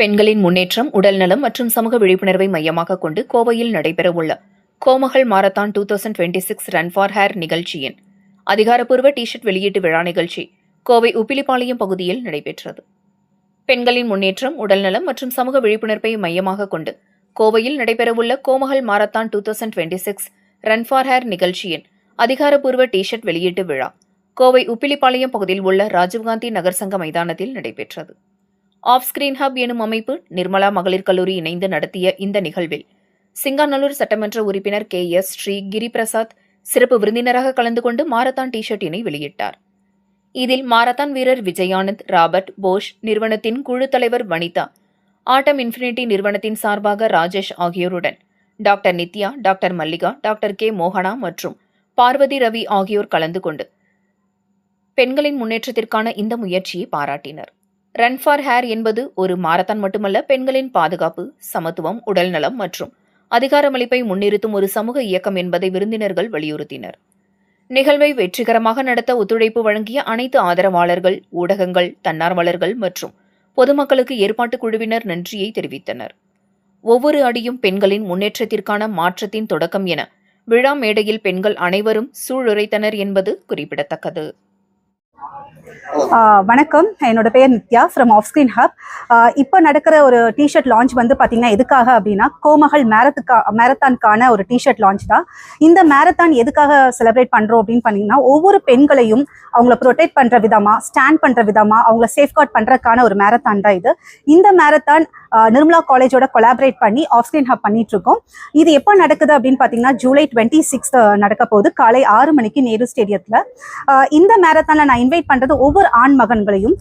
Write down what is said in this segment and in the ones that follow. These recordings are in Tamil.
பெண்களின் முன்னேற்றம், உடல்நலம் மற்றும் சமூக விழிப்புணர்வை மையமாக கொண்டு கோவையில் நடைபெறவுள்ள கோமகள் மாரத்தான் 2026 ரன் ஃபார் ஹேர் நிகழ்ச்சியின் அதிகாரப்பூர்வ டி-ஷர்ட் வெளியீட்டு விழா நிகழ்ச்சி கோவை உப்பிலிப்பாளையம் பகுதியில் நடைபெற்றது. பெண்களின் முன்னேற்றம், உடல்நலம் மற்றும் சமூக விழிப்புணர்வை மையமாக கொண்டு கோவையில் நடைபெறவுள்ள கோமகள் மாரத்தான் 2026 ரன் ஃபார் ஹேர் நிகழ்ச்சியின் அதிகாரப்பூர்வ டி-ஷர்ட் வெளியீட்டு விழா கோவை உப்பிலிப்பாளையம் பகுதியில் உள்ள ராஜீவ்காந்தி நகர் சங்க மைதானத்தில் நடைபெற்றது. ஆஃப் ஸ்கிரீன் ஹப் எனும் அமைப்பு, நிர்மலா மகளிர் கல்லூரி இணைந்து நடத்திய இந்த நிகழ்வில் சிங்காநல்லூர் சட்டமன்ற உறுப்பினர் KS ஸ்ரீ கிரிபிரசாத் சிறப்பு விருந்தினராக கலந்து கொண்டு மாரத்தான் டி-ஷர்ட்டினை வெளியிட்டார். இதில் மாரத்தான் வீரர் விஜயானந்த், ராபர்ட் போஷ் நிறுவனத்தின் குழு தலைவர் வனிதா, ஆட்டம் இன்ஃபினிட்டி நிறுவனத்தின் சார்பாக ராஜேஷ் ஆகியோருடன் doctor Nithya, doctor Mallika, doctor K மோகனா மற்றும் பார்வதி ரவி ஆகியோர் கலந்து கொண்டு பெண்களின் முன்னேற்றத்திற்கான இந்த முயற்சியை பாராட்டினர். ரன் ஃபார் ஹேர் என்பது ஒரு மாரத்தான் மட்டுமல்ல, பெண்களின் பாதுகாப்பு, சமத்துவம், உடல்நலம் மற்றும் அதிகாரமளிப்பை முன்னிறுத்தும் ஒரு சமூக இயக்கம் என்பதை விருந்தினர்கள் வலியுறுத்தினர். நிகழ்வை வெற்றிகரமாக நடத்த ஒத்துழைப்பு வழங்கிய அனைத்து ஆதரவாளர்கள், ஊடகங்கள், தன்னார்வலர்கள் மற்றும் பொதுமக்களுக்கு ஏற்பாட்டுக் குழுவினர் நன்றியை தெரிவித்தனர். ஒவ்வொரு அடியும் பெண்களின் முன்னேற்றத்திற்கான மாற்றத்தின் தொடக்கம் என விழா மேடையில் பெண்கள் அனைவரும் சூளுரைத்தனர் என்பது குறிப்பிடத்தக்கது. வணக்கம், என்னோட பேர் Nithya from off screen hub. இப்போ நடக்கிற ஒரு டிஷர்ட் லான்ச் வந்து பார்த்தீங்கன்னா எதுக்காக அப்படின்னா கோமகள் மேரத்தானுக்கான ஒரு டிஷர்ட் லான்ச் தான். இந்த மேரத்தான் எதுக்காக செலிப்ரேட் பண்ணுறோம் அப்படின்னு பார்த்தீங்கன்னா ஒவ்வொரு பெண்களையும் அவங்கள ப்ரொடெக்ட் பண்ணுற விதமாக, ஸ்டாண்ட் பண்ணுற விதமாக, அவங்கள சேஃப்கார்ட் பண்ணுறதுக்கான ஒரு மேரத்தான் தான் இது. இந்த மேரத்தான் நிர்மலா காலேஜோட கொலாபரேட் பண்ணி ஆஃப் ஸ்கிரீன் ஹப் பண்ணிட்டு இருக்கோம். இது எப்போ நடக்குது அப்படின்னு பார்த்தீங்கன்னா ஜூலை 26 நடக்க போகுது, காலை 6 மணிக்கு நேரு ஸ்டேடியத்தில். இந்த மேரத்தானில் நான் இன்வைட் பண்ணுறது ஒவ்வொரு ஆண் மகன்களையும்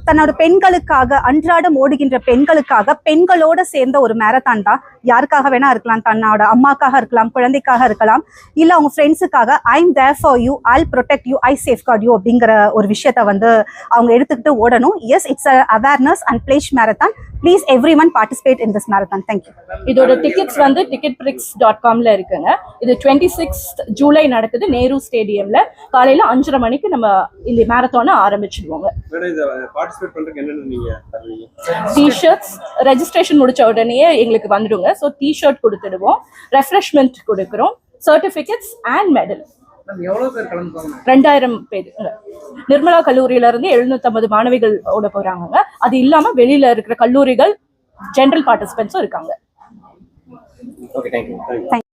தன்னோட பெண்களுக்காக, அன்றாடம் ஓடுகின்ற பெண்களுக்காக, பெண்களோட சேர்ந்த ஒரு மேரத்தான் தான். யாருக்காக வேணா இருக்கலாம், தன்னோட அம்மாக்காக இருக்கலாம், குழந்தைக்காக இருக்கலாம், இல்லை அவங்க ஃப்ரெண்ட்ஸுக்காக. I'm there for you, I protect you, I safeguard you அப்படிங்கிற ஒரு விஷயத்த வந்து அவங்க எடுத்துக்கிட்டு ஓடணும். Yes, it's awareness and pledge marathon. Please everyone participate in this marathon. Thank you. இதோட டிக்கெட்ஸ் வந்து ticketprix.comல இருக்குங்க. இது 26th ஜூலை நடக்குது நேரு ஸ்டேடியம்ல. காலையில 5:30 மணிக்கு நம்ம இந்த மேரத்தானை ஆரம்பிச்சிடுவோங்க. பார்ட்டிசிபேட் பண்றதுக்கு என்னென்ன நீங்க தருவீங்க? டி-ஷர்ட்ஸ் ரெஜிஸ்ட்ரேஷன் முடிச்ச உடனே எங்களுக்கு வந்துடுங்க. ஸோ டி-ஷர்ட் கொடுத்துடுவோம், ரெஃப்ரெஷ்மெண்ட் கொடுக்குறோம், சர்டிஃபிகேட்ஸ் அண்ட் மெடல். 2000 பேர் நிர்மலா கல்லூரியில இருந்து 750 மாணவிகள் ஓட போறாங்க. அது இல்லாம வெளியில இருக்கிற கல்லூரிகள் ஜெனரல் பார்ட்டிசிபென்ட்ஸும் இருக்காங்க. Okay, thank you.